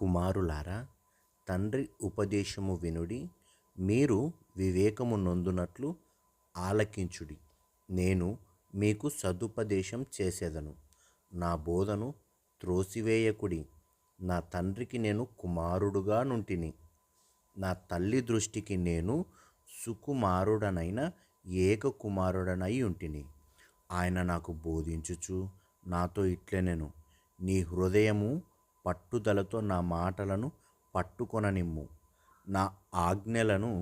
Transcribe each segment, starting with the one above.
కుమారులారా, తండ్రి ఉపదేశము వినుడి, మీరు వివేకము నొందునట్లు ఆలకించుడి. నేను మీకు సదుపదేశం చేసేదను. నా బోధను త్రోసివేయకుడి. నా తండ్రికి నేను కుమారుడుగా నుంటిని. నా తల్లి దృష్టికి నేను సుకుమారుడనైన ఏక కుమారుడనై ఉంటిని. ఆయన నాకు బోధించుచు నాతో ఇట్లనెను, నీ హృదయము పట్టుదలతో నా మాటలను పట్టుకొననిమ్ము. నా ఆజ్ఞలను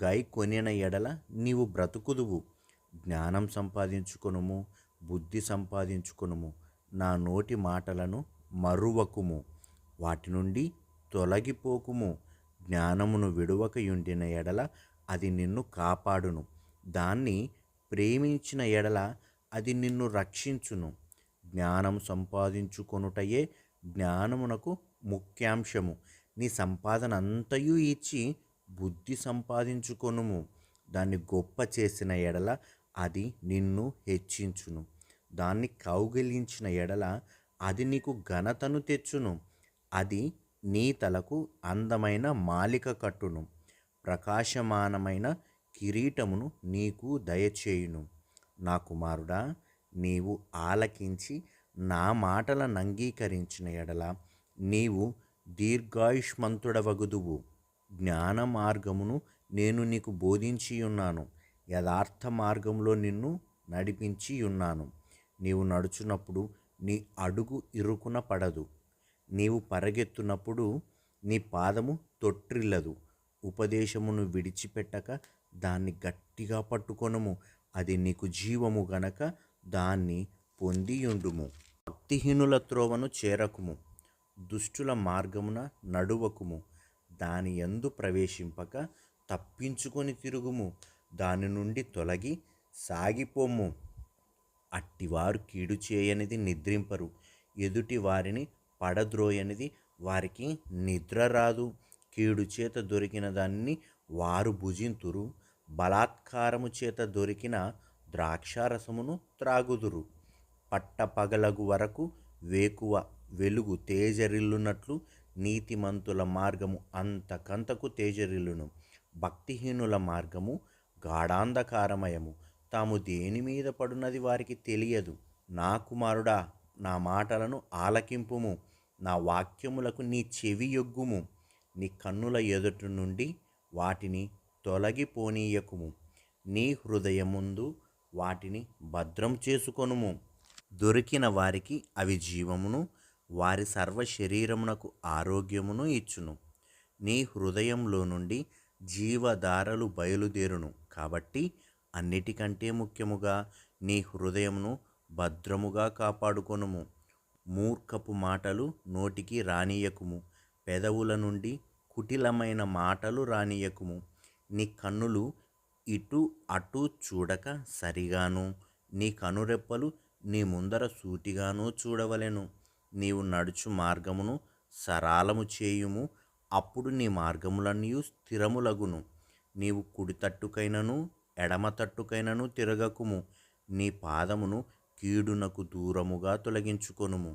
గైకొనిన ఎడల నీవు బ్రతుకుదువు. జ్ఞానం సంపాదించుకొనుము, బుద్ధి సంపాదించుకొనుము. నా నోటి మాటలను మరువకుము, వాటి నుండి తొలగిపోకుము. జ్ఞానమును విడువకయుండిన ఎడల అది నిన్ను కాపాడును. దాన్ని ప్రేమించిన ఎడల అది నిన్ను రక్షించును. జ్ఞానం సంపాదించుకొనుటయే జ్ఞానమునకు ముఖ్యాంశము. నీ సంపాదన అంతయు ఇచ్చి బుద్ధి సంపాదించుకొనుము. దాన్ని గొప్ప చేసిన ఎడల అది నిన్ను హెచ్చించును. దాన్ని కౌగిలించిన ఎడల అది నీకు ఘనతను తెచ్చును. అది నీ తలకు అందమైన మాలిక కట్టును, ప్రకాశమానమైన కిరీటమును నీకు దయచేయును. నా కుమారుడా, నీవు ఆలకించి నా మాటలను అంగీకరించిన ఎడల నీవు దీర్ఘాయుష్మంతుడవగుదువు. జ్ఞాన మార్గమును నేను నీకు బోధించియున్నాను, యథార్థ మార్గంలో నిన్ను నడిపించియున్నాను. నీవు నడుచున్నప్పుడు నీ అడుగు ఇరుకున పడదు. నీవు పరుగెత్తునప్పుడు నీ పాదము తొట్రిల్లదు. ఉపదేశమును విడిచిపెట్టక దాన్ని గట్టిగా పట్టుకొనుము. అది నీకు జీవము గనక దాన్ని పొందియుండుము. భక్తిహీనుల త్రోవను చేరకుము, దుష్టుల మార్గమున నడువకుము. దాని యందు ప్రవేశింపక తప్పించుకొని తిరుగుము. దాని నుండి తొలగి సాగిపోము. అట్టివారు కీడు చేయనిది నిద్రింపరు, ఎదుటి వారిని పడద్రోయనిది వారికి నిద్ర రాదు. కీడు చేత దొరికిన దానిని వారు భుజింతురు, బలాత్కారము చేత దొరికిన ద్రాక్షారసమును త్రాగుదురు. పట్టపగలగు వరకు వేకువ వెలుగు తేజరిల్లునట్లు నీతిమంతుల మార్గము అంతకంతకు తేజరిల్లును. భక్తిహీనుల మార్గము గాఢాంధకారమయము, తాము దేని మీద పడున్నది వారికి తెలియదు. నా కుమారుడా, నా మాటలను ఆలకింపుము, నా వాక్యములకు నీ చెవి యొగ్గుము. నీ కన్నుల ఎదుట నుండి వాటిని తొలగిపోనీయకుము. నీ హృదయముందు వాటిని భద్రం చేసుకొనుము. దొరికిన వారికి అవి జీవమును, వారి సర్వ శరీరమునకు ఆరోగ్యమును ఇచ్చును. నీ హృదయంలో నుండి జీవధారలు బయలుదేరును. కాబట్టి అన్నిటికంటే ముఖ్యముగా నీ హృదయమును భద్రముగా కాపాడుకొనుము. మూర్ఖపు మాటలు నోటికి రానియకుము, పెదవుల నుండి కుటిలమైన మాటలు రానియకుము. నీ కన్నులు ఇటు అటు చూడక సరిగాను, నీ కనురెప్పలు నీ ముందర సూటిగాను చూడవలెను. నీవు నడుచు మార్గమును సరాలము చేయుము, అప్పుడు నీ మార్గములన్నీ స్థిరములగును. నీవు కుడి తట్టుకైనను ఎడమ తట్టుకైనను తిరగకుము. నీ పాదమును కీడునకు దూరముగా తొలగించుకొనుము.